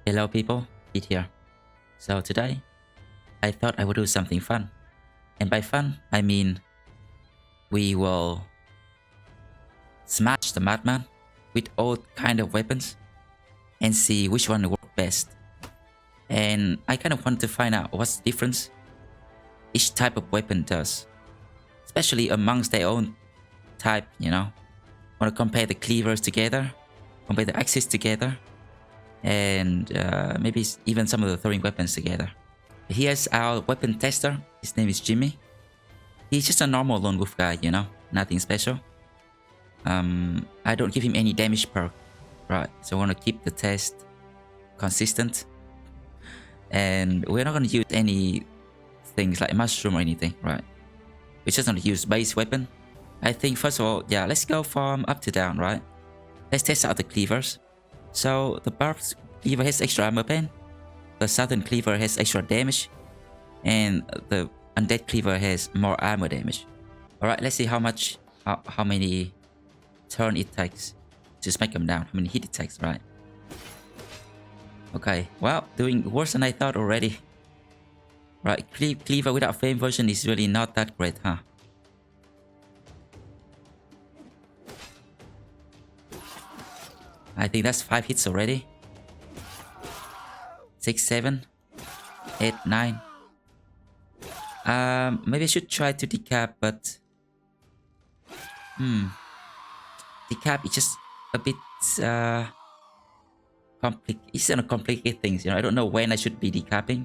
Hello people, Pete here. So today, I thought I would do something fun. And by fun, I mean we will smash the Madman with all kind of weapons and see which one will work best. And I kind of want to find out what's the difference each type of weapon does. Especially amongst their own type, you know. Want to compare the cleavers together, compare the axes together, and maybe even some of the throwing weapons together. Here's our weapon tester. His name is Jimmy. He's just a normal lone wolf guy, you know, nothing special. I don't give him any damage perk, right? So I want to keep the test consistent, and we're not going to use any things like mushroom or anything, right? We're just going to use base weapon. I think first of all, yeah, let's go from up to down, right? Let's test out the cleavers. So the Barb's Cleaver has extra armor pen, the Southern Cleaver has extra damage, and the Undead Cleaver has more armor damage. Alright, let's see how many turn it takes to smack them down, how many hit it takes, right? Okay, well, doing worse than I thought already. Right, Cleaver without flame version is really not that great, huh? I think that's 5 hits already. 6, 7, 8, 9. Maybe I should try to decap, but decap is just a bit it's gonna complicate things, you know. I don't know when I should be decapping.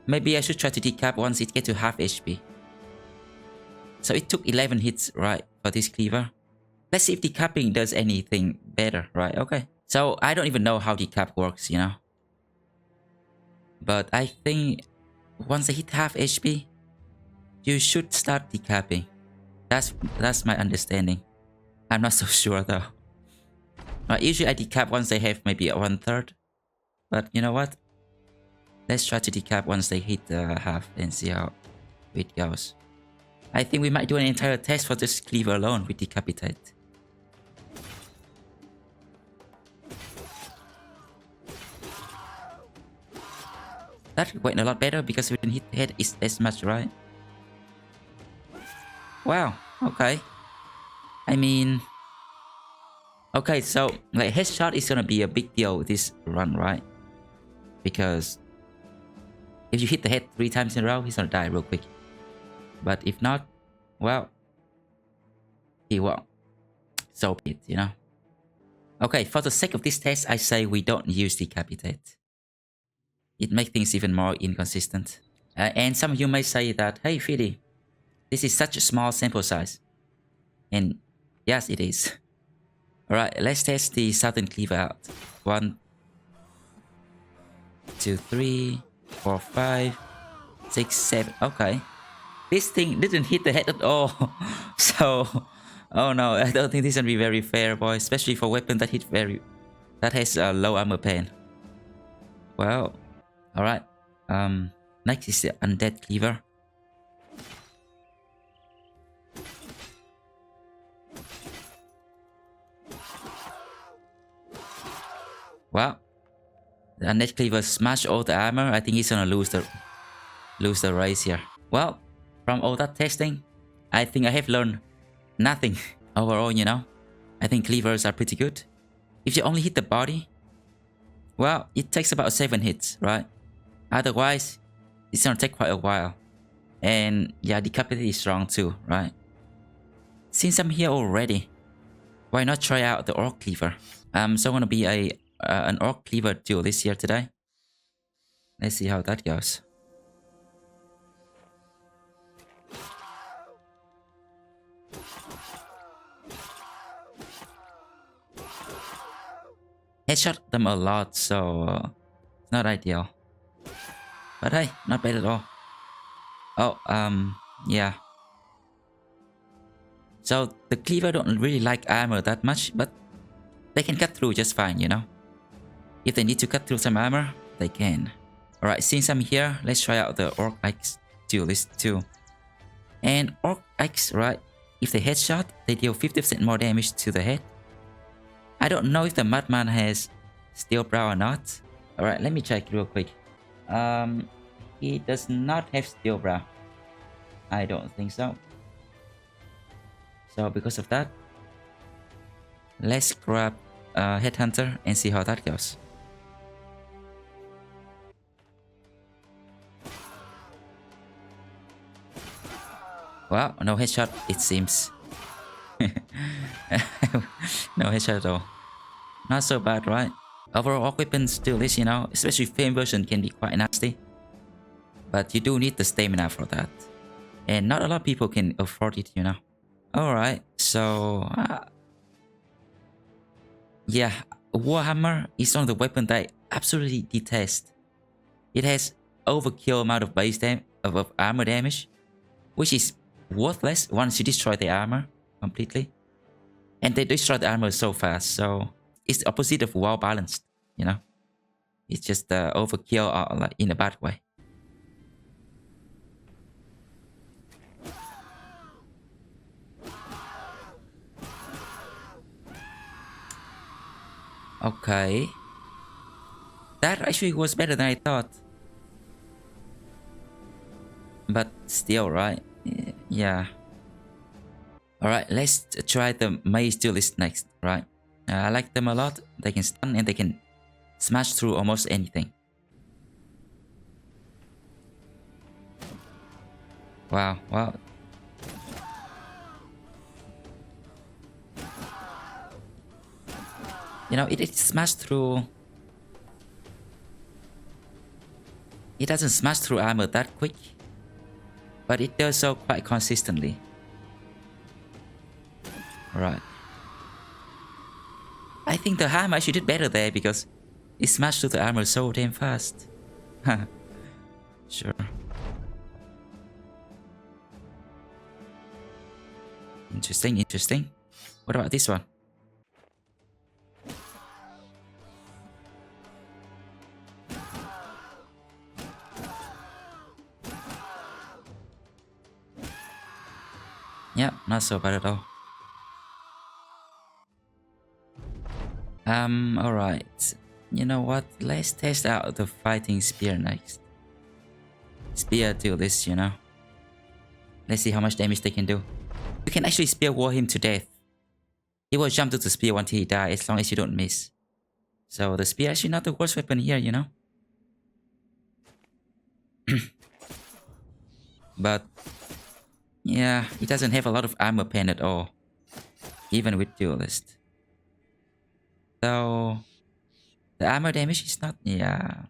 Maybe I should try to decap once it gets to half HP. So it took 11 hits, right, for this cleaver. Let's see if decapping does anything better, right? Okay. So I don't even know how decap works, you know. But I think once they hit half HP, you should start decapping. That's my understanding. I'm not so sure though. Usually I decap once they have maybe 1/3. But you know what? Let's try to decap once they hit half and see how it goes. I think we might do an entire test for this cleaver alone with decapitate. That went a lot better because we didn't hit the head as much, right? Wow, okay. I mean... Okay, so like headshot is gonna be a big deal with this run, right? Because if you hit the head 3 times in a row, he's gonna die real quick. But if not, well, he won't. So be it, you know? Okay, for the sake of this test, I say we don't use decapitate. It makes things even more inconsistent. And some of you may say that, hey Philly, this is such a small sample size. And yes, it is. Alright, let's test the Southern Cleaver out. 1, 2, 3, 4, 5, 6, 7. Okay. This thing didn't hit the head at all. So, oh no, I don't think this is gonna be very fair, boy. Especially for a weapon that has a low armor pen. Well, alright. Next is the Undead Cleaver. Well, the Undead Cleaver smashed all the armor. I think he's gonna lose the race here. Well, from all that testing, I think I have learned nothing overall, you know. I think cleavers are pretty good. If you only hit the body, well, it takes about 7 hits, right? Otherwise, it's gonna take quite a while. And yeah, decapitate is strong too, right? Since I'm here already, why not try out the Orc Cleaver? So I'm gonna be an Orc Cleaver duelist here today. Let's see how that goes. Headshot them a lot, so it's not ideal. But hey, not bad at all. Oh, yeah. So the cleaver don't really like armor that much, but they can cut through just fine, you know. If they need to cut through some armor, they can. Alright, since I'm here, let's try out the Orc Axe duelist too. And Orc Axe, right? If they headshot, they deal 50% more damage to the head. I don't know if the Madman has steel brow or not. Alright, let me check real quick. He does not have steel brow. I don't think so. So because of that, let's grab headhunter and see how that goes. Well, no headshot it seems. No headshot at all. Not so bad, right? Overall, all weapons still is, you know, especially flame version can be quite nasty. But you do need the stamina for that. And not a lot of people can afford it, you know. Alright, so... yeah, Warhammer is one of the weapons that I absolutely detest. It has overkill amount of base damage, of armor damage, which is worthless once you destroy the armor completely. And they destroy the armor so fast, so it's the opposite of well balanced, you know. It's just overkill like in a bad way. Okay. That actually was better than I thought. But still, right? Yeah. Alright, let's try the mace duelist next, right? I like them a lot. They can stun and they can smash through almost anything. Wow, wow. You know, it smashed through... It doesn't smash through armor that quick. But it does so quite consistently. Right. I think the hammer actually did better there because it smashed through the armor so damn fast. Sure. Interesting, interesting. What about this one? Yeah, not so bad at all. Alright. You know what? Let's test out the fighting spear next. Spear duelist, you know. Let's see how much damage they can do. You can actually spear war him to death. He will jump to the spear until he dies as long as you don't miss. So the spear actually not the worst weapon here, you know. But yeah, it doesn't have a lot of armor pen at all. Even with duelist. So the armor damage is not, yeah.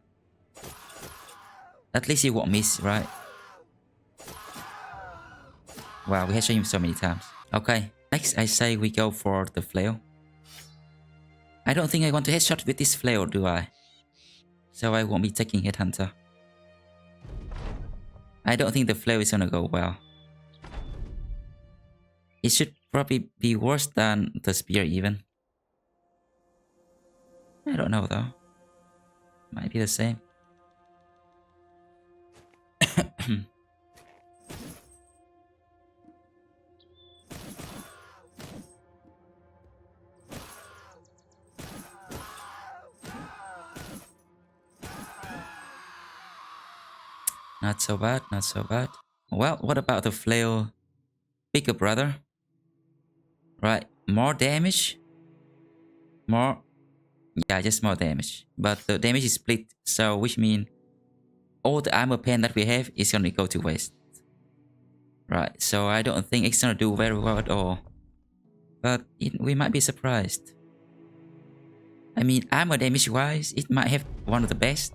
At least he won't miss, right? Wow, we have shown him so many times. Okay, next I say we go for the flail. I don't think I want to headshot with this flail, do I? So I won't be taking headhunter. I don't think the flail is gonna go well. It should probably be worse than the spear even. I don't know though. Might be the same. Not so bad, not so bad. Well, what about the flail bigger brother? Right, more damage? More? Yeah, just more damage. But the damage is split, so which means all the armor pen that we have is gonna go to waste. Right, so I don't think it's gonna do very well at all. But we might be surprised. I mean, armor damage wise, it might have one of the best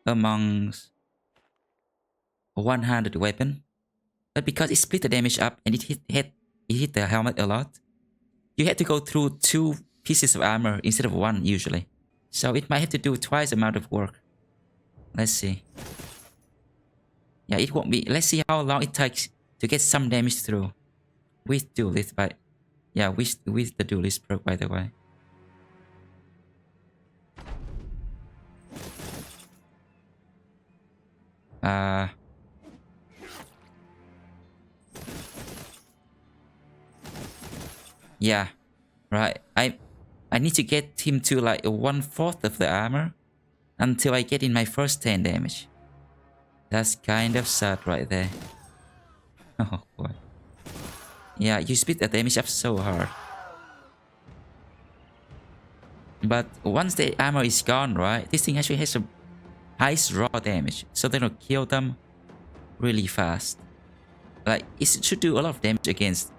amongst a one-handed weapon. But because it split the damage up and it hit the helmet a lot, you had to go through 2 pieces of armor instead of 1 usually. So it might have to do twice the amount of work. Let's see. Yeah, it won't be. Let's see how long it takes to get some damage through with duelist. But yeah, with the duelist perk, by the way. Yeah, right. I need to get him to like 1/4 of the armor until I get in my first 10 damage. That's kind of sad right there. Oh boy. Yeah, you speed the damage up so hard. But once the armor is gone, right, this thing actually has a highest raw damage, so they don't kill them really fast. Like, it should do a lot of damage against,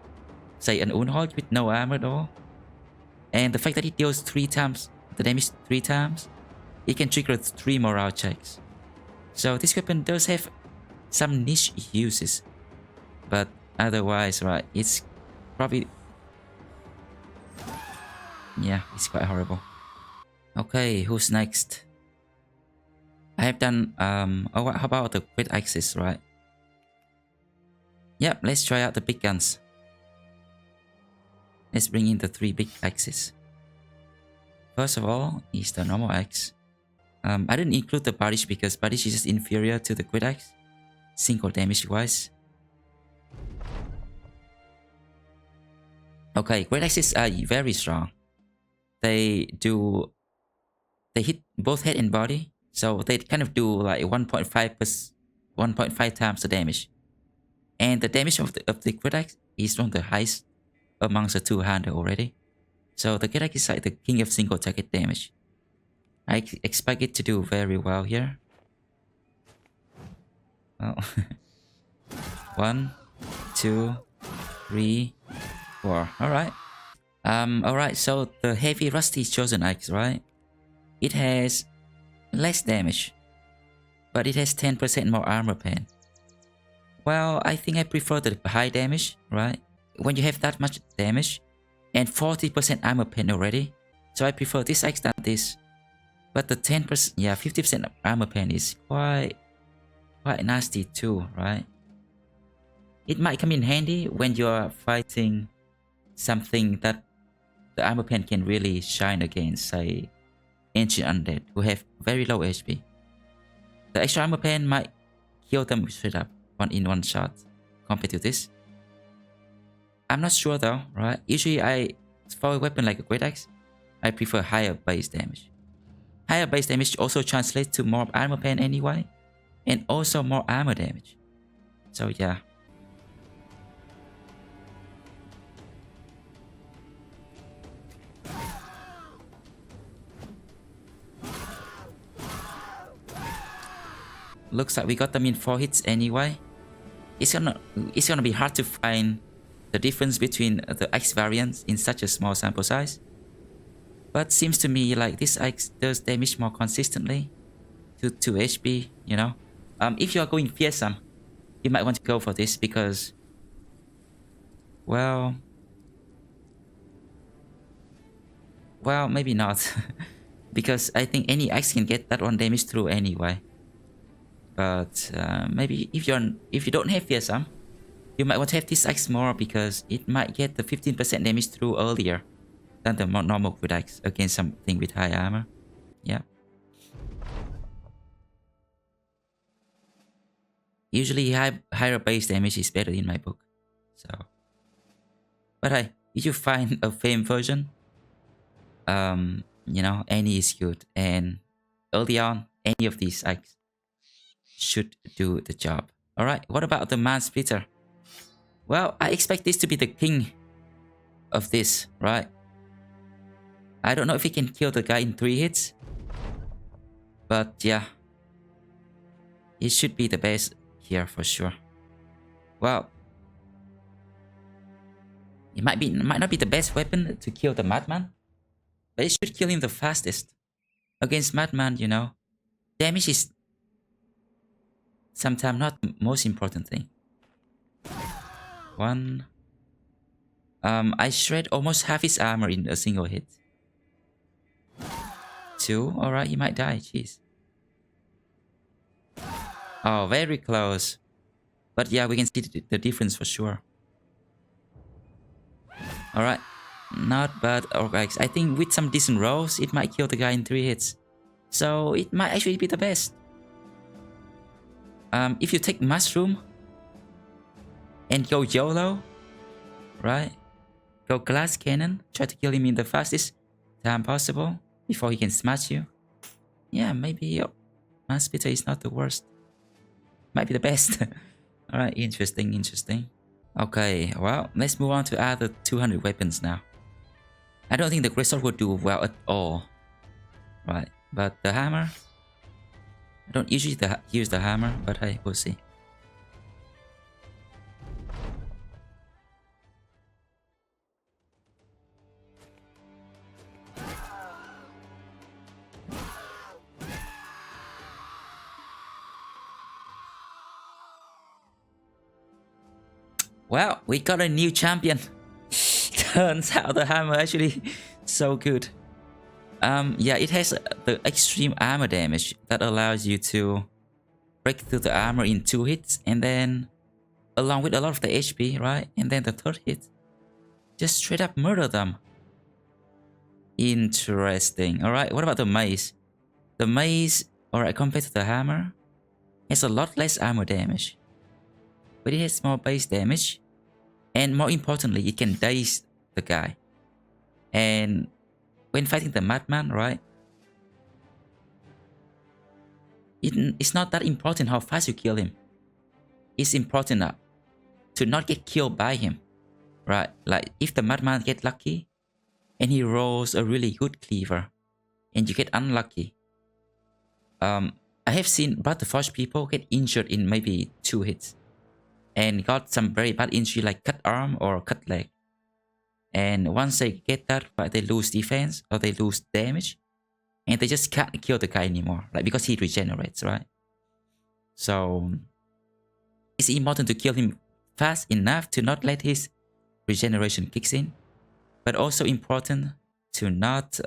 say, an Unhold with no armor at all. And the fact that it deals 3 times the damage 3 times, it can trigger 3 morale checks. So this weapon does have some niche uses, but otherwise, right, it's probably, yeah, it's quite horrible. Okay, who's next? I have done, oh, how about the great axes, right? Yep, let's try out the big guns. Let's bring in the 3 big axes. First of all is the normal axe. I didn't include the Barish because Barish is just inferior to the great axe, single damage wise. Okay, great axes are very strong. They hit both head and body, so they kind of do like 1.5 times the damage. And the damage of the great axe is one of the highest amongst the 2-hander already. So the great axe is like the king of single target damage. I expect it to do very well here. Well, 1, 2, 3, 4. Alright. Alright, so the heavy rusty chosen axe, right? It has less damage, but it has 10% more armor pen. Well, I think I prefer the high damage, right? When you have that much damage and 40% armor pen already, so I prefer this axe than this. But the 10%, yeah, 50% armor pen is quite nasty too, right? It might come in handy when you're fighting something that the armor pen can really shine against, say, ancient undead who have very low HP. The extra armor pen might kill them straight up in one shot compared to this. I'm not sure though, right? Usually for a weapon like a great axe, I prefer higher base damage. Higher base damage also translates to more armor pen anyway, and also more armor damage. So yeah. Looks like we got them in 4 hits anyway. It's gonna be hard to find the difference between the axe variants in such a small sample size. But seems to me like this axe does damage more consistently to 2 HP, you know. If you are going fearsome, you might want to go for this because, well, maybe not. Because I think any axe can get that one damage through anyway. But maybe if you don't have fearsome, you might want to have this axe more because it might get the 15% damage through earlier than the more normal great axe against something with high armor. Yeah. Usually higher base damage is better in my book. So, but hey, if you find a fame version, you know, any is good, and early on, any of these axes should do the job. Alright, what about the Man Splitter? Well, I expect this to be the king of this, right? I don't know if he can kill the guy in 3 hits, but yeah, it should be the best here for sure. Well, it might not be the best weapon to kill the Madman, but it should kill him the fastest. Against Madman, you know, damage is sometimes not the most important thing. 1. I shred almost half his armor in a single hit. 2. Alright, he might die. Jeez. Oh, very close. But yeah, we can see the difference for sure. Alright. Not bad. Alright, I think with some decent rolls, it might kill the guy in 3 hits. So it might actually be the best. If you take Mushroom and go YOLO, right? Go Glass Cannon, try to kill him in the fastest time possible before he can smash you. Yeah, maybe your mass splitter is not the worst. Might be the best. Alright, interesting, interesting. Okay, well, let's move on to other 200 weapons now. I don't think the greatsword will do well at all. Right, but the hammer... I don't usually use the hammer, but hey, we'll see. Well, we got a new champion. Turns out the hammer actually so good. Yeah, it has the extreme armor damage that allows you to break through the armor in 2 hits, and then along with a lot of the HP, right? And then the 3rd hit, just straight up murder them. Interesting. Alright, what about the mace? The mace, alright, compared to the hammer, has a lot less armor damage, but it has more base damage, and more importantly, it can daze the guy. And when fighting the madman, right, it's not that important how fast you kill him. It's important to not get killed by him, right? Like if the madman get lucky and he rolls a really good cleaver and you get unlucky, I have seen Butterforge people get injured in maybe 2 hits and got some very bad injury like cut arm or cut leg. And once they get that, right, they lose defense or they lose damage, and they just can't kill the guy anymore, like because he regenerates, right? So it's important to kill him fast enough to not let his regeneration kicks in, but also important to not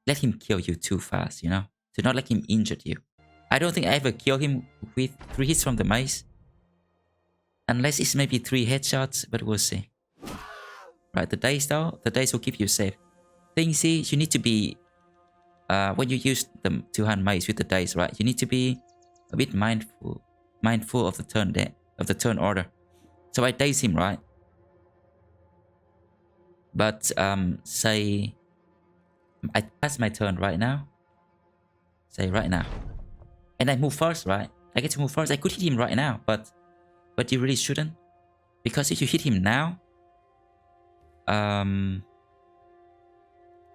let him kill you too fast, you know, to not let him injure you. I don't think I ever kill him with 3 hits from the mace, unless it's maybe 3 headshots, but we'll see. Right, the daze though, the daze will keep you safe. Thing is, you need to be, when you use the 2-hand mace with the daze, right, you need to be a bit mindful of the turn order. So I daze him, right? But say I pass my turn right now. Say right now. And I move first, right? I get to move first. I could hit him right now, but you really shouldn't. Because if you hit him now,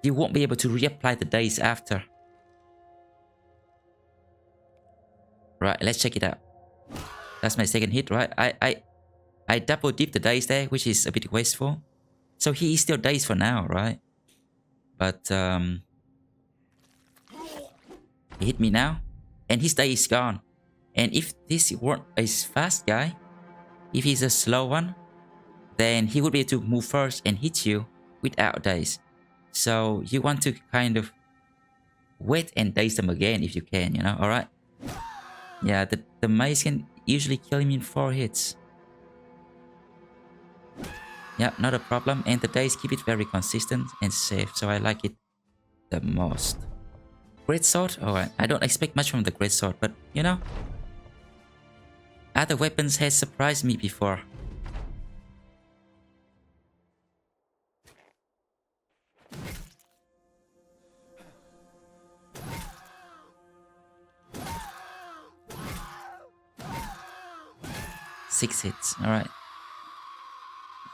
you won't be able to reapply the daze after. Right, let's check it out. That's my 2nd hit, right? I double dip the daze there, which is a bit wasteful. So he is still dazed for now, right? But he hit me now, and his daze is gone. And if this weren't a fast guy, if he's a slow one, then he would be able to move first and hit you without daze. So you want to kind of wait and daze them again if you can, you know, alright? Yeah, the mace can usually kill him in 4 hits. Yeah, not a problem. And the daze keep it very consistent and safe, so I like it the most. Greatsword? Alright, I don't expect much from the greatsword, but you know, other weapons has surprised me before. Six hits, alright.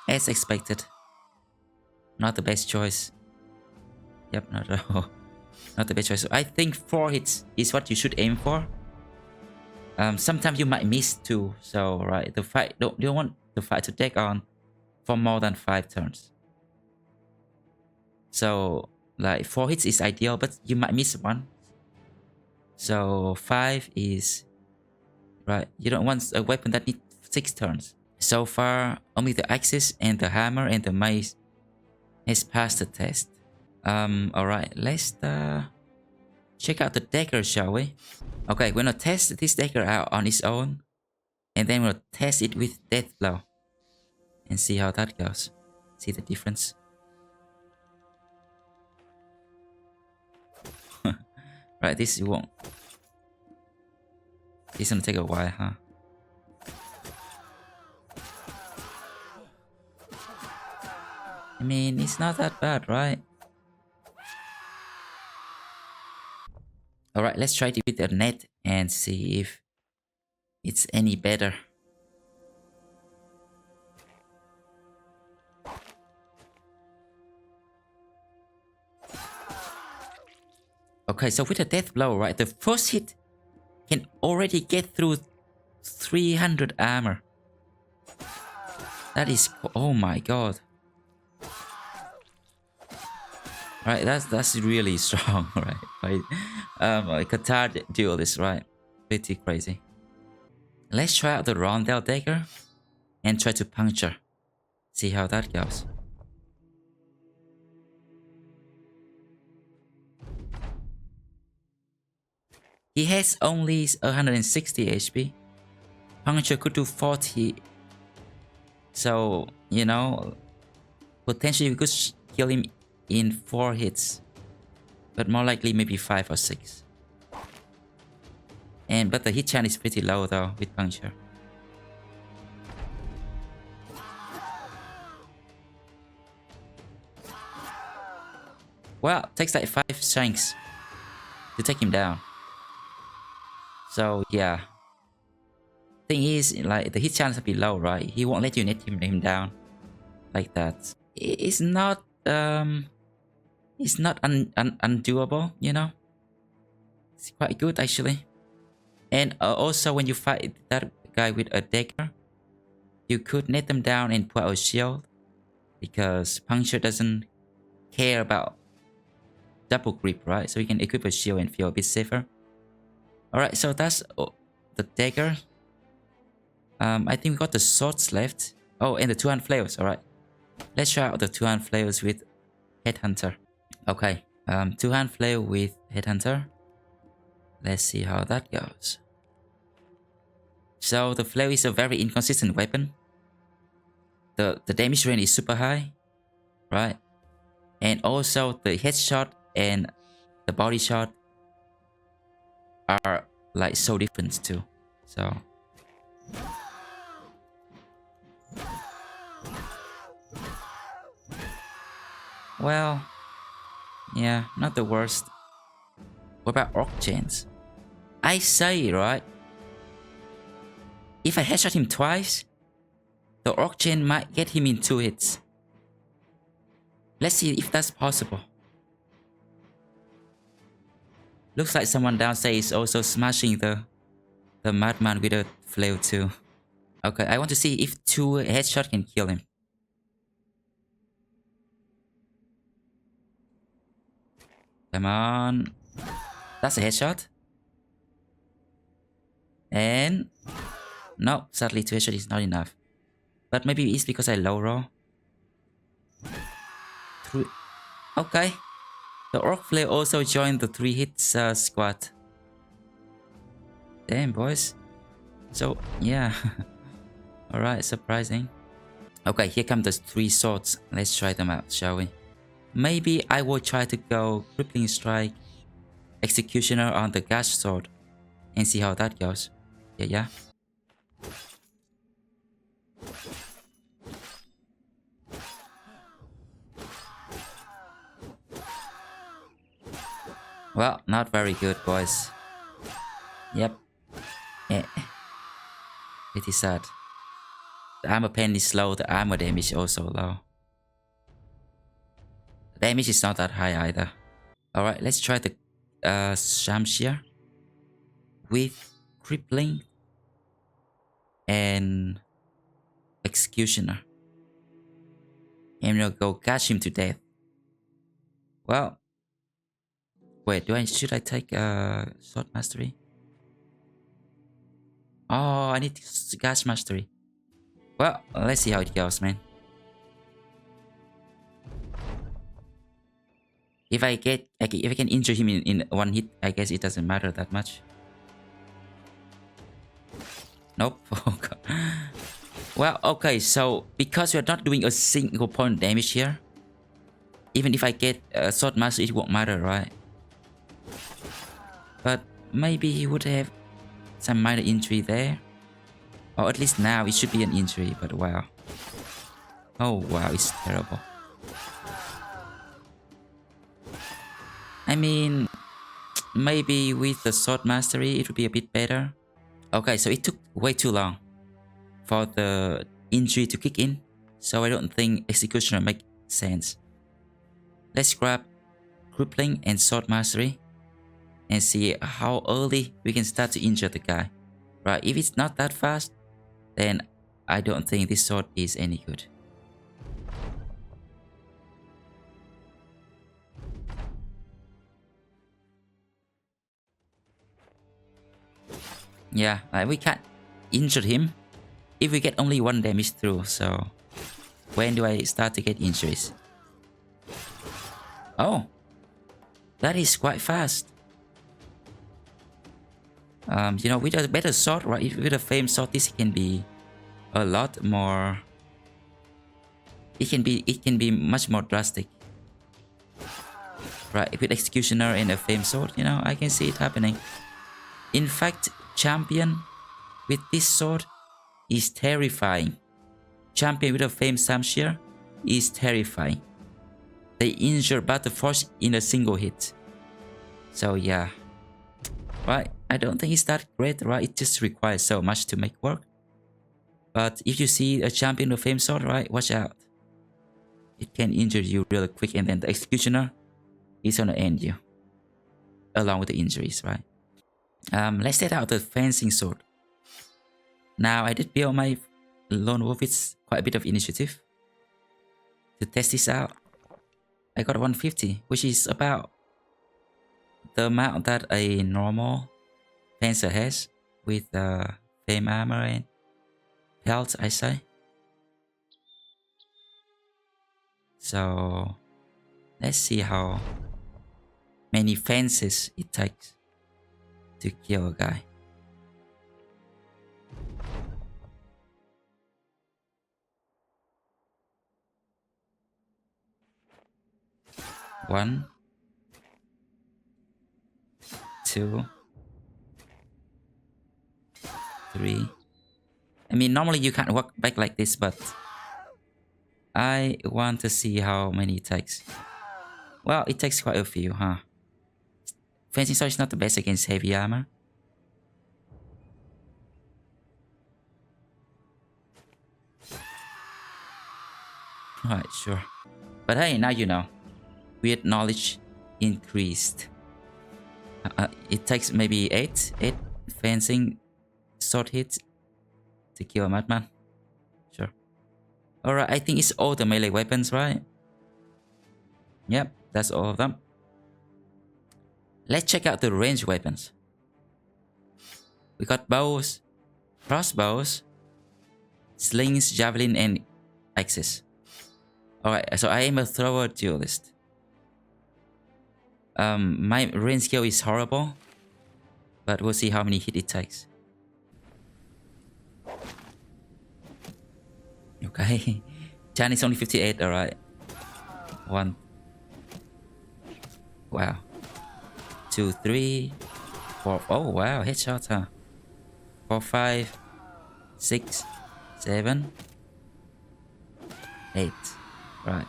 As expected. Not the best choice. Yep, not at all. Not the best choice. I think 4 hits is what you should aim for. Sometimes you might miss 2, so right, the fight don't want the fight to take on for more than 5 turns. So like 4 hits is ideal, but you might miss 1. So 5 is right. You don't want a weapon that needs 6 turns. So far, only the axes and the hammer and the mace has passed the test. Alright, let's check out the dagger, shall we? Okay, we're gonna test this dagger out on its own, and then we'll test it with death blow and see how that goes. See the difference. Right, this won't. It's gonna take a while, huh? I mean, it's not that bad, right? Alright, let's try it with the net and see if it's any better. Okay, so with a death blow, right, the first hit can already get through 300 armor. That is, oh my god. Right, that's really strong, right? A Qatar duel is right, pretty crazy. Let's try out the Rondell Dagger and try to puncture. See how that goes. He has only 160 HP. Puncture could do 40. So, you know, potentially we could kill him in 4 hits. But more likely maybe 5 or 6. But the hit chance is pretty low though with puncture. Well, takes like 5 strengths to take him down. So yeah. Thing is, like, the hit chance will be low, right? He won't let you net him down like that. It's not undoable, you know. It's quite good actually. And also when you fight that guy with a dagger, you could net them down and put out a shield, because puncture doesn't care about double grip, right? So you can equip a shield and feel a bit safer. Alright, so that's the dagger. I think we got the swords left. Oh, and the 2-hand flails. Alright. Let's try out the 2-hand flails with headhunter. Okay. 2-hand flail with headhunter. Let's see how that goes. So the flail is a very inconsistent weapon. The damage range is super high, right? And also the headshot and the body shot are like so different too. So well, yeah, not the worst. What about orc chains? I say, right? If I headshot him twice, the orc chain might get him in 2 hits. Let's see if that's possible. Looks like someone downstairs is also smashing the madman with a flail too. Okay, I want to see if 2 headshots can kill him. Come on. That's a headshot. And no, sadly 2 headshots is not enough. But maybe it's because I low roll. Okay. The orc flail also joined the 3 hits squad. Damn, boys. So yeah. Alright, surprising. Okay, here come the 3 swords. Let's try them out, shall we? Maybe I will try to go crippling strike, executioner on the gash sword, and see how that goes. Yeah. Well, not very good, boys. Yep. Yeah. Pretty sad. The armor pen is low, the armor damage also low. The damage is not that high either. Alright, let's try the Shamshir with crippling and executioner. And we'll go gash him to death. Well, wait, should I take sword mastery? Oh, I need gash mastery. Well, let's see how it goes, man. If I can injure him in 1 hit, I guess it doesn't matter that much. Nope. Oh god. Well, okay, so because we're not doing a single point damage here, even if I get a sword master, it won't matter, right? But maybe he would have some minor injury there. Or at least now it should be an injury, but wow. Oh wow, it's terrible. I mean, maybe with the sword mastery it would be a bit better. Okay, so it took way too long for the injury to kick in, so I don't think executioner makes sense. Let's grab crippling and sword mastery and see how early we can start to injure the guy. Right, if it's not that fast, then I don't think this sword is any good. Yeah, we can't injure him if we get only 1 damage through, so when do I start to get injuries? Oh, that is quite fast. You know, with a better sword, right? With a flame sword, this can be a lot more. It can be much more drastic. Right, with executioner and a flame sword, you know, I can see it happening. In fact, champion with this sword is terrifying. Champion with a flame samshire is terrifying. They injure battle force in a single hit. So yeah. Right, I don't think it's that great, right? It just requires so much to make work. But if you see a champion with flame sword, right, watch out. It can injure you really quick, and then the executioner is gonna end you. Along with the injuries, right? Let's set out the fencing sword. Now I did build my lone wolf with quite a bit of initiative to test this out. I got 150, which is about the amount that a normal fencer has with flame armor and pelt, I say. So let's see how many fences it takes to kill a guy. One, two, three. I mean, normally you can't walk back like this, but I want to see how many it takes. Well, it takes quite a few, huh? Fencing sword is not the best against heavy armor. Alright, sure. But hey, now you know. Weird knowledge increased. It takes maybe 8 fencing sword hits to kill a madman. Sure. Alright, I think it's all the melee weapons, right? Yep, that's all of them. Let's check out the ranged weapons. We got bows, crossbows, slings, javelin, and axes. Alright, so I am a thrower duelist. My range skill is horrible, but we'll see how many hits it takes. Okay, Chan is only 58, alright. 1. Wow. 2, 3, 4. Oh wow, headshots, huh? 4, 5, 6, 7, 8. Right.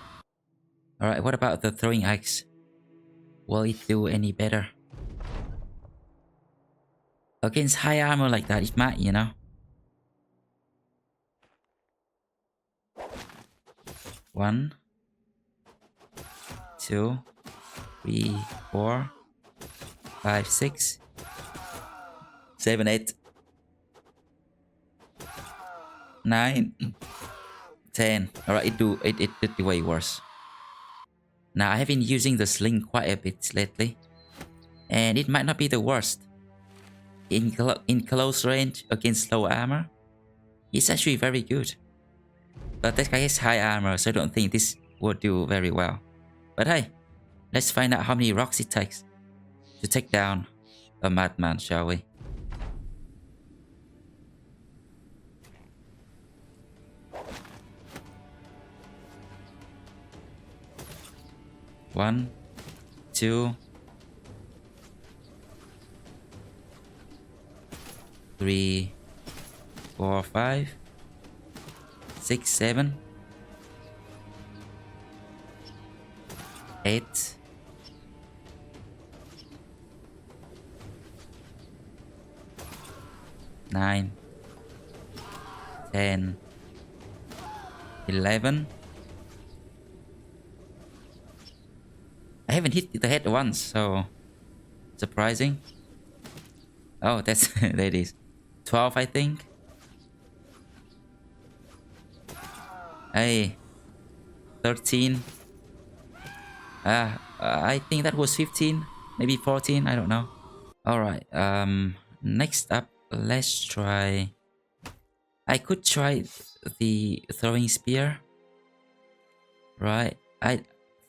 Alright, what about the throwing axe? Will it do any better? Against high armor like that, it might, you know. 1, 2, 3, 4, 5, 6, 7, 8, 9, 10. Alright, it did way worse. Now I have been using the sling quite a bit lately, and it might not be the worst. In close range against low armor, it's actually very good. But that guy has high armor, so I don't think this would do very well. But hey, let's find out how many rocks it takes to take down a madman, shall we? One, 2, 3, 4, 5, 6, 7, 8, 9, 10, 11. I haven't hit the head once, so surprising. Oh, that's there it is. 12, I think. Hey, 13. I think that was 15, maybe 14. I don't know. All right. Next up, let's try. I could try the throwing spear. Right.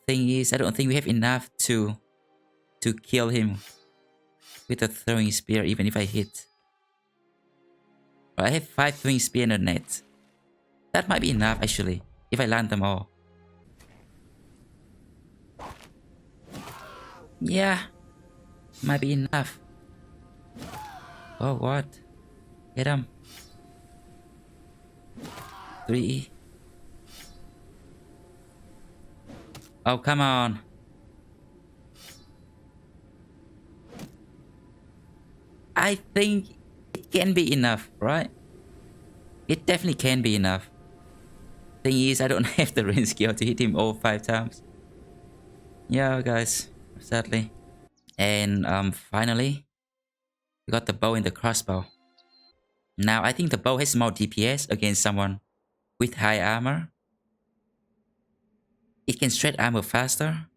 Thing is, I don't think we have enough to kill him with a throwing spear, even if I hit. I have 5 throwing spear in the net. That might be enough, actually, if I land them all. Yeah, might be enough. Oh, what? Hit him. 3. Oh, come on. I think it can be enough, right? It definitely can be enough. Thing is, I don't have the range skill to hit him all 5 times. Yeah, guys, sadly. And finally, we got the bow and the crossbow. Now, I think the bow has more DPS against someone with high armor. It can stretch armor faster.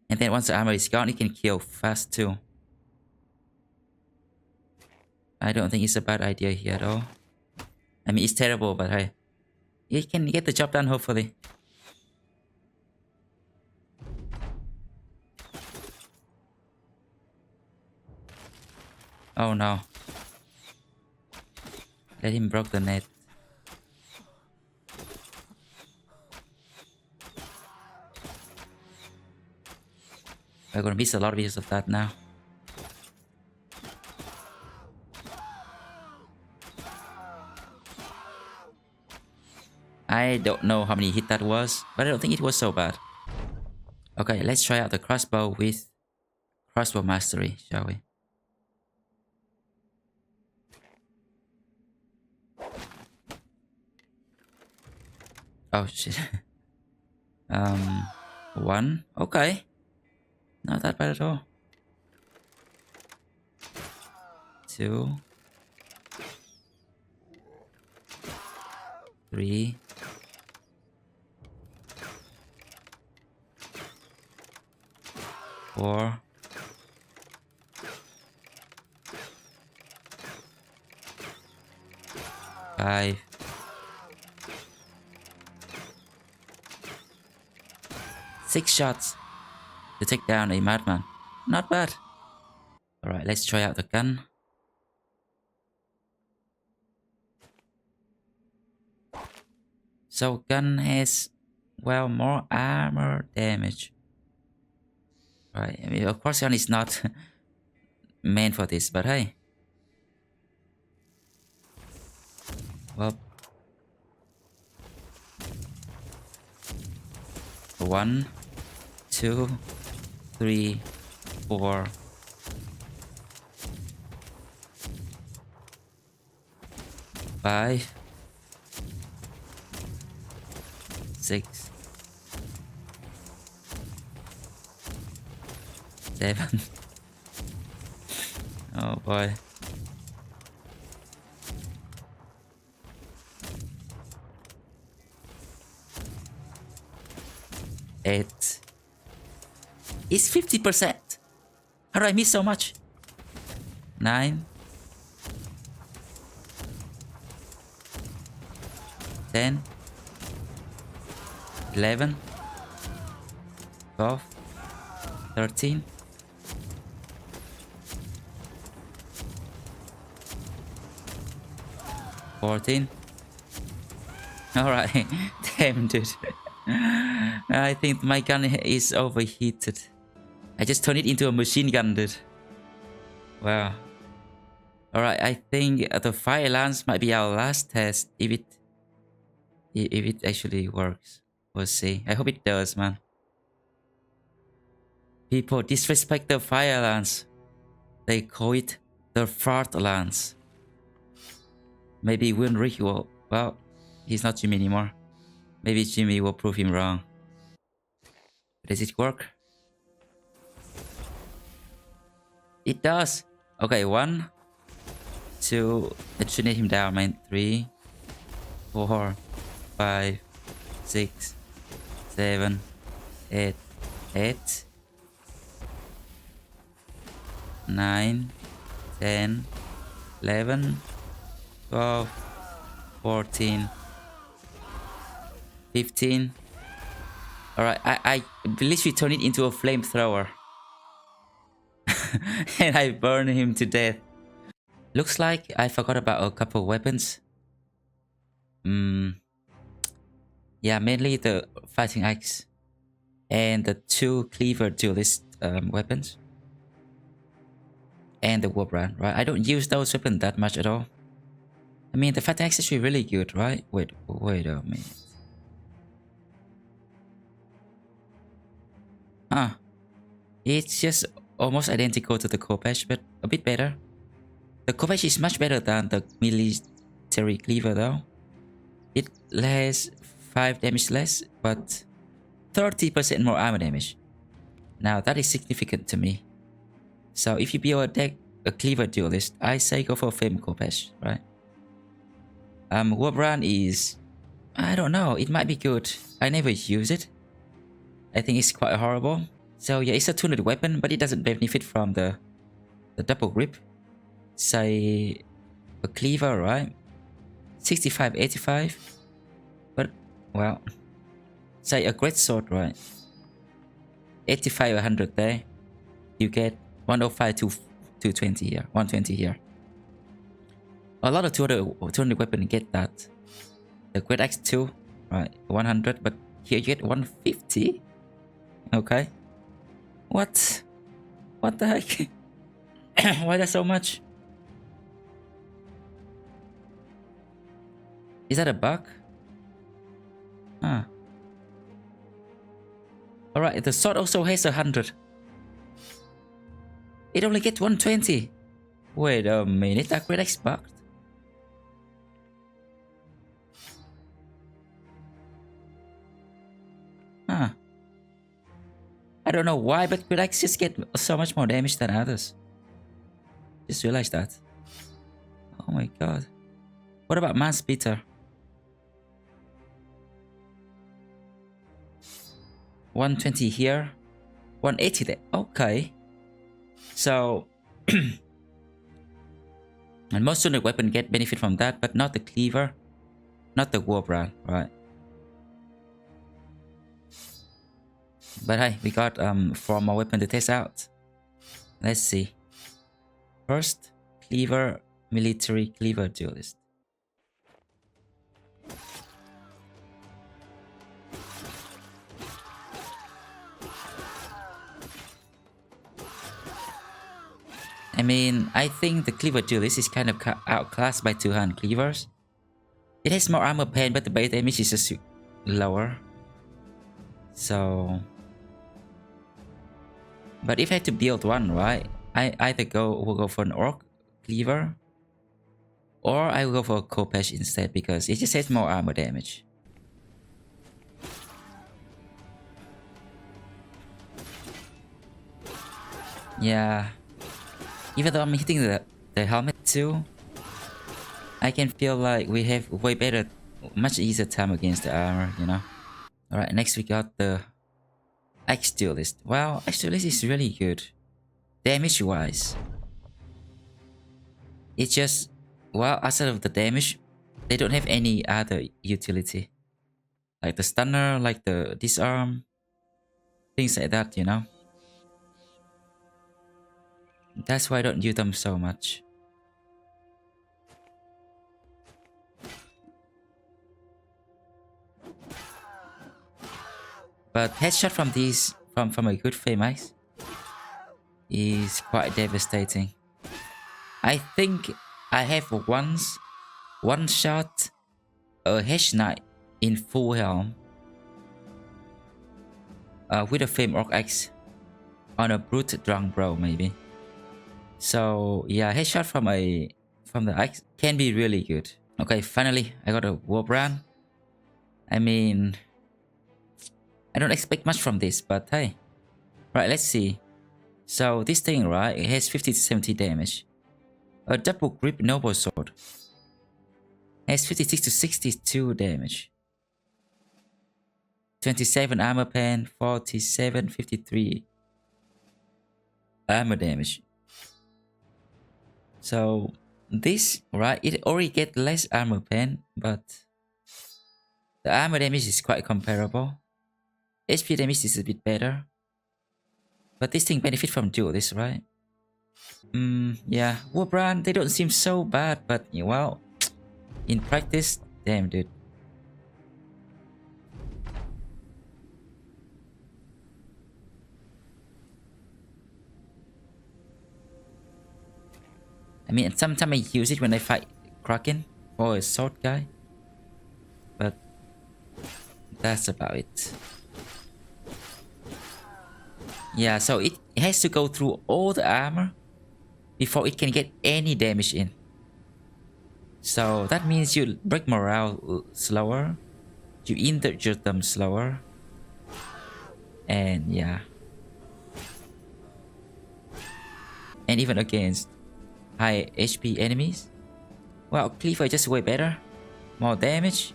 And then once the armor is gone, it can kill fast too. I don't think it's a bad idea here at all. I mean, it's terrible, but hey, it can get the job done, hopefully. Oh no. Let him broke the net. We're gonna miss a lot of videos of that now. I don't know how many hit that was, but I don't think it was so bad. Okay, let's try out the crossbow with crossbow mastery, shall we? Oh shit. 1. Okay. Not that bad at all. 2. 3. 4. 5. 6 shots to take down a madman. Not bad. Alright, let's try out the gun. So gun has, well, more armor damage. Right, I mean, of course gun is not meant for this, but hey. Well. 1, 2, 3, 4. 5. 6. 7. Oh boy. 8. It's 50%. How do I miss so much? 9. 10. 11. 12. 13. 14. Alright. Damn, dude. I think my gun is overheated. I just turned it into a machine gun, dude. Wow. Alright, I think the fire lance might be our last test if it actually works. We'll see. I hope it does, man. People disrespect the fire lance. They call it the fart lance. Maybe Winrick will... Well, he's not Jimmy anymore. Maybe Jimmy will prove him wrong. Does it work? It does! Okay, 1, 2... Let's shoot him down, man. 3, 4, 5, 6, 7, 8, 8, 9, 10, 11, 12, 14, 15. Alright, I literally turn it into a flamethrower. And I burn him to death. Looks like I forgot about a couple weapons. Yeah, mainly the fighting axe and the 2 cleaver duelist weapons. And the warbrand, right? I don't use those weapons that much at all. I mean, the fighting axe is actually really good, right? Wait a minute. Huh. It's just almost identical to the Kopesh, but a bit better. The Kopesh is much better than the military cleaver though. It has 5 damage less, but 30% more armor damage. Now that is significant to me. So if you build a cleaver duelist, I say go for Flame Kopesh, right? Warbrand is... I don't know, it might be good. I never use it. I think it's quite horrible. So yeah, it's a tuned weapon, but it doesn't benefit from the double grip. Say a cleaver, right? 65, 85. But, well, say a greatsword, right? 85, 100 there. You get 105 to 220 here, 120 here. A lot of tuned weapons get that. The Great Axe 2, right? 100, but here you get 150. Okay. What? What the heck? Why that so much? Is that a bug? Huh. Alright, the sword also has 100. It only gets 120. Wait a minute, that Great Axe bugged? Huh. I don't know why, but Great Axe just get so much more damage than others. Just realized that. Oh my god. What about Mass Beater? 120 here. 180 there. Okay. So... and most tuned weapon get benefit from that, but not the cleaver. Not the warbrand, right? But hey, we got 4 more weapons to test out. Let's see. First, cleaver, military cleaver duelist. I mean, I think the cleaver duelist is kind of outclassed by 2-hand cleavers. It has more armor pen, but the base damage is just lower. So... But if I had to build one, right? I either will go for an orc cleaver, or I will go for a Kopesh instead because it just has more armor damage. Yeah. Even though I'm hitting the helmet too, I can feel like we have way better, much easier time against the armor, you know? Alright, next we got the Axe Duelist. Wow, Axe Duelist is really good. Damage wise. It's just, well, outside of the damage, they don't have any other utility. Like the stunner, like the disarm, things like that, you know? That's why I don't use them so much. But headshot from these, from a good flame axe is quite devastating. I think I have one shot a hedge knight in full helm with a flame orc axe on a brute drunk bro maybe. So yeah, headshot from the axe can be really good. Okay, finally, I got a war brand. I mean, I don't expect much from this, but hey. Right, let's see. So this thing, right, it has 50 to 70 damage. A double grip noble sword has 56 to 62 damage. 27 armor pen, 47, 53 armor damage. So this, right, it already get less armor pen, but the armor damage is quite comparable. HP damage is a bit better. But this thing benefit from duelist, right? Yeah, Warbrand, they don't seem so bad, but well, in practice, damn dude. I mean, sometimes I use it when I fight Kraken or a sword guy. But that's about it. Yeah, so it has to go through all the armor before it can get any damage in. So that means you break morale slower, you injure them slower, and yeah. And even against high HP enemies, well, Cleaver is just way better. More damage,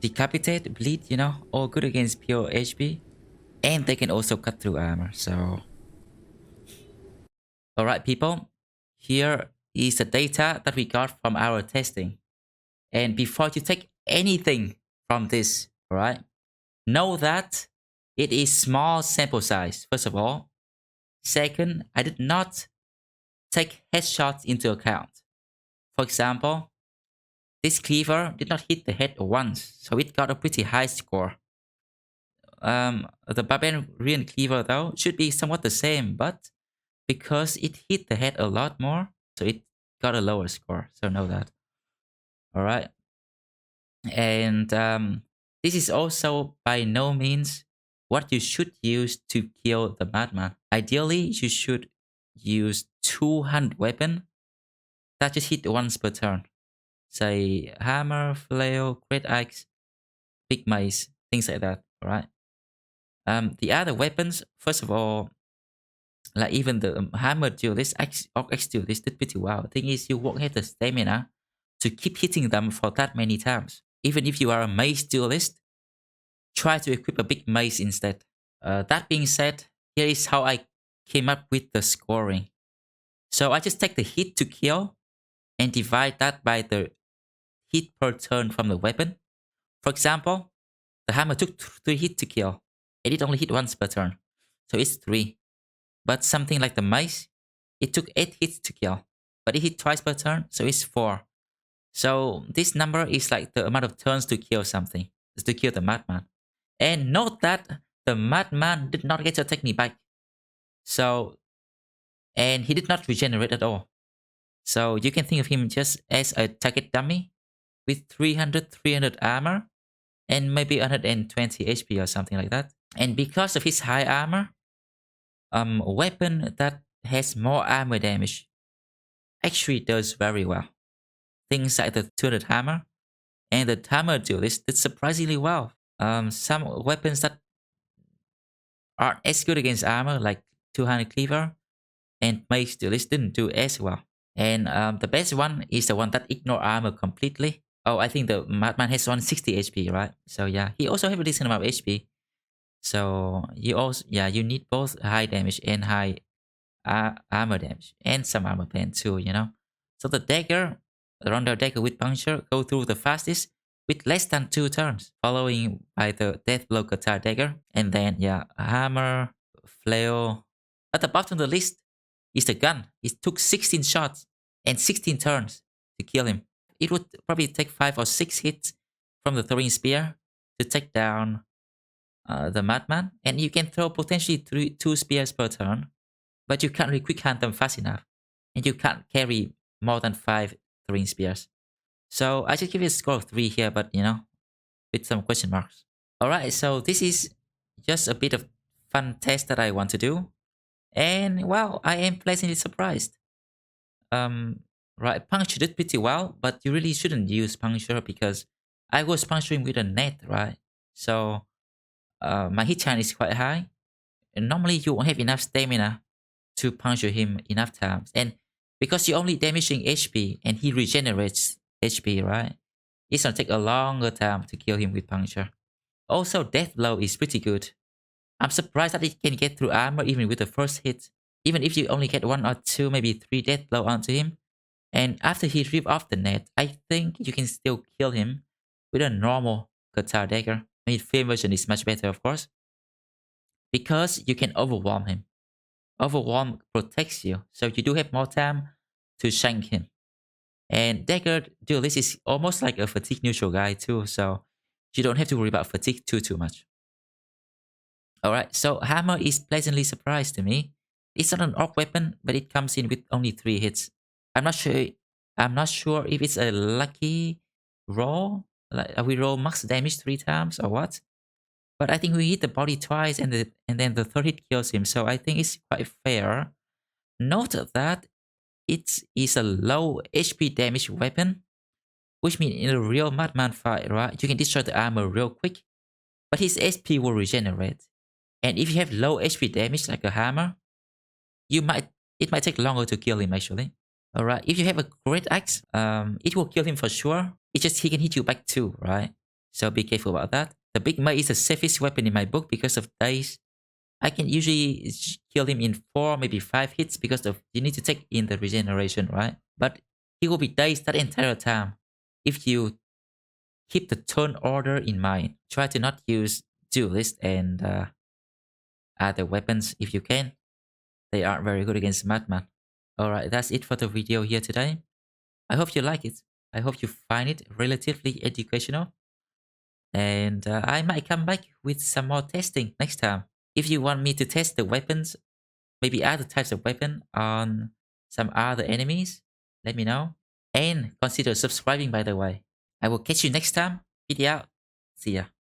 decapitate, bleed, you know, all good against pure HP. And they can also cut through armor, so... Alright people, here is the data that we got from our testing. And before you take anything from this, alright, know that it is small sample size, first of all. Second, I did not take headshots into account. For example, this Cleaver did not hit the head once, so it got a pretty high score. The Barbarian Cleaver though should be somewhat the same, but because it hit the head a lot more, so it got a lower score. So know that. Alright. And this is also by no means what you should use to kill the Madman. Ideally, you should use 200 weapon that just hit once per turn. Say hammer, flail, great axe, big mace, things like that. Alright. The other weapons, first of all, like even the hammer duelist, or X duelist did pretty well. The thing is, you won't have the stamina to keep hitting them for that many times. Even if you are a mace duelist, try to equip a big mace instead. That being said, here is how I came up with the scoring. So I just take the hit to kill and divide that by the hit per turn from the weapon. For example, the hammer took 3 hits to kill. It did only hit once per turn, so it's 3. But something like the mace, it took 8 hits to kill, but it hit twice per turn, so it's 4. So this number is like the amount of turns to kill something, to kill the Madman. And note that the Madman did not get your technique back. So, and he did not regenerate at all. So you can think of him just as a target dummy with 300 armor and maybe 120 HP or something like that. And because of his high armor, a weapon that has more armor damage actually does very well. Things like the 200 hammer and the hammer duelist did surprisingly well. Some weapons that aren't as good against armor, like 200 cleaver and mace duelist, didn't do as well. And the best one is the one that ignore armor completely. Oh, I think the Madman has 160 HP, right? So yeah, he also have a decent amount of HP. So you also, yeah, you need both high damage and high armor damage and some armor pen too, you know. So the dagger, the roundel dagger with puncture, go through the fastest with less than 2 turns, following by the deathblow guitar dagger, and then yeah, hammer, flail. At the bottom of the list is the gun. It took 16 shots and 16 turns to kill him. It would probably take 5 or 6 hits from the throwing spear to take down the Madman, and you can throw potentially 2 spears per turn, but you can't really quick hand them fast enough, and you can't carry more than 5 throwing spears. So I just give it a score of 3 here, but you know, with some question marks. Alright, so this is just a bit of fun test that I want to do, and well, I am pleasantly surprised. Right, puncture did pretty well, but you really shouldn't use puncture because I was puncturing with a net, right? So my hit chance is quite high. And normally you won't have enough stamina to puncture him enough times. And because you're only damaging HP and he regenerates HP, right? It's gonna take a longer time to kill him with puncture. Also, death blow is pretty good. I'm surprised that it can get through armor even with the first hit. Even if you only get 1 or 2, maybe 3 death blow onto him. And after he rip off the net, I think you can still kill him with a normal guitar dagger. I mean, flame version is much better, of course, because you can overwhelm him. Overwhelm protects you, so you do have more time to shank him. And dagger duelist is almost like a fatigue neutral guy too, so you don't have to worry about fatigue too much. Alright, so hammer is pleasantly surprised to me. It's not an orc weapon, but it comes in with only 3 hits. I'm not sure. I'm not sure if it's a lucky roll. Like we roll max damage 3 times or what. But I think we hit the body twice, and then the third hit kills him. So I think it's quite fair. Note that it is a low HP damage weapon, which means in a real Madman fight, right, you can destroy the armor real quick, but his HP will regenerate. And if you have low HP damage like a hammer, it might take longer to kill him actually. Alright, if you have a great axe, it will kill him for sure. It's just he can hit you back too, right? So be careful about that. The big mace is the safest weapon in my book because of dice. I can usually kill him in 4, maybe 5 hits because of you need to take in the regeneration, right? But he will be diced that entire time. If you keep the turn order in mind, try to not use duelist and other weapons if you can. They aren't very good against Madman. Alright, that's it for the video here today. I hope you like it. I hope you find it relatively educational. And I might come back with some more testing next time. If you want me to test the weapons, maybe other types of weapon on some other enemies, let me know. And consider subscribing by the way. I will catch you next time. Peace out. See ya.